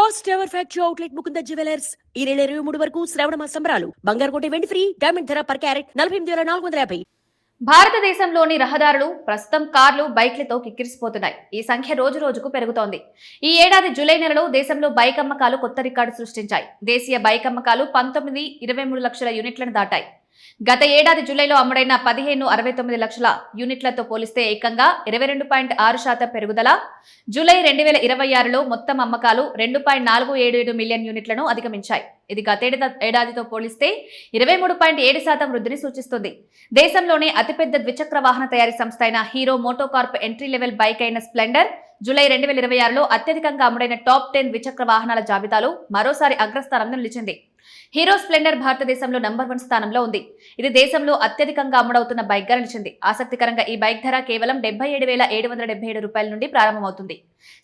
First ever factory outlet Mukunda jewellers ఈ నెల 23 వరకు శ్రావణ మాస సంబరాలు. బంగారు కొంటే వెండి ఫ్రీ. డైమండ్ ధర పర్ క్యారెట్ 48,450. భారతదేశంలోని రహదారులు ప్రస్తుతం కార్లు, బైక్లతో కిక్కిరిసిపోతున్నాయి. ఈ సంఖ్య రోజు రోజుకు పెరుగుతోంది. ఈ ఏడాది జూలై నెలలో దేశంలో బైక్ అమ్మకాలు కొత్త రికార్డు సృష్టించాయి. దేశీయ బైక్ అమ్మకాలు 23 లక్షల యూనిట్లను దాటాయి. గత ఏడాది జూలైలో అమ్ముడైన 69 లక్షల యూనిట్లతో పోలిస్తే ఏకంగా 22.6% పెరుగుదల. జూలై 2026లో మొత్తం అమ్మకాలు 2.477 మిలియన్ యూనిట్లను అధిగమించాయి. ఇది గత ఏడాదితో పోలిస్తే 23.7% వృద్ధిని సూచిస్తుంది. దేశంలోనే అతిపెద్ద ద్విచక్ర వాహన తయారీ సంస్థ అయిన hero MotoCorp entry level bike అయిన స్ప్లెండర్ జూలై 2026లో అత్యధికంగా అమ్ముడైన టాప్ 10 ద్విచక్ర వాహనాల జాబితాలో మరోసారి అగ్రస్థానంలో నిలిచింది. హీరో స్ప్లెండర్ భారతదేశంలో నంబర్ 1 స్థానంలో ఉంది. ఇది దేశంలో అత్యధికంగా అమ్ముడవుతున్న బైక్ గా నిలిచింది. ఆసక్తికరంగా ఈ బైక్ ధర కేవలం 77,777 రూపాయల నుండి ప్రారంభమవుతుంది.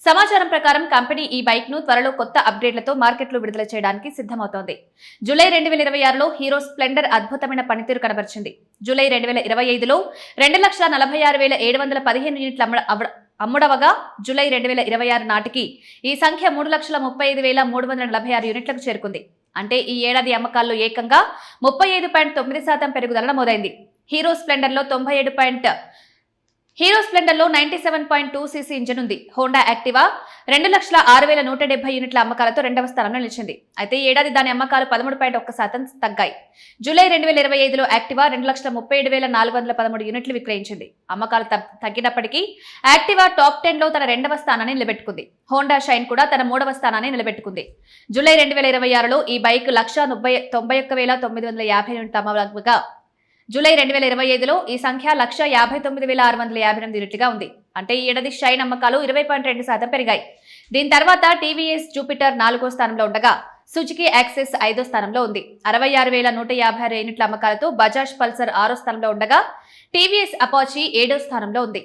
సమాచారం ప్రకారం కంపెనీ ఈ బైక్ ను త్వరలో కొత్త అప్డేట్లతో మార్కెట్లో విడుదల చేయడానికి సిద్ధమవుతోంది. జూలై 2026లో హీరో స్ప్లెండర్ అద్భుతమైన పనితీరు కనబరిచింది. జూలై 2025లో 2,46,715 యూనిట్లు అమ్ముడవగా జూలై 2026 నాటికి ఈ సంఖ్య 3,35,346 యూనిట్లకు చేరుకుంది. అంటే ఈ ఏడాది అమ్మకాల్లో ఏకంగా 35.9% పెరుగుదల నమోదైంది. హీరో స్ప్లెండర్లో 97.2 సీసీ ఇంజిన్ ఉంది. హోండా యాక్టివా 2,06,170 యూనిట్ల అమ్మకాలతో రెండవ స్థానంలో నిలిచింది. అయితే ఈ ఏడాది దాని అమ్మకాలు 13.1% తగ్గాయి. జూలై 2025లో యాక్టివా 2,37,413 యూనిట్లు విక్రయించింది. అమ్మకాలు తగ్గినప్పటికీ యాక్టివా టాప్ 10లో తన రెండవ స్థానాన్ని నిలబెట్టుకుంది. హోండా షైన్ కూడా తన మూడవ స్థానాన్ని నిలబెట్టుకుంది. జూలై 2026లో ఈ బైక్ 191,950 యూనిట్ల అమ్మగా జూలై 2025లో ఈ సంఖ్య 1,59,658 యూనిట్లుగా ఉంది. అంటే ఈ ఏడాది షైన్ అమ్మకాలు 20.2% పెరిగాయి. దీని తర్వాత టీవీఎస్ జూపిటర్ 4వ స్థానంలో ఉండగా సుజుకి యాక్సెస్ 5వ స్థానంలో ఉంది. 66,156 యూనిట్ల అమ్మకాలతో బజాజ్ పల్సర్ 6వ స్థానంలో ఉండగా టీవీఎస్ అపాచీ 7వ స్థానంలో ఉంది.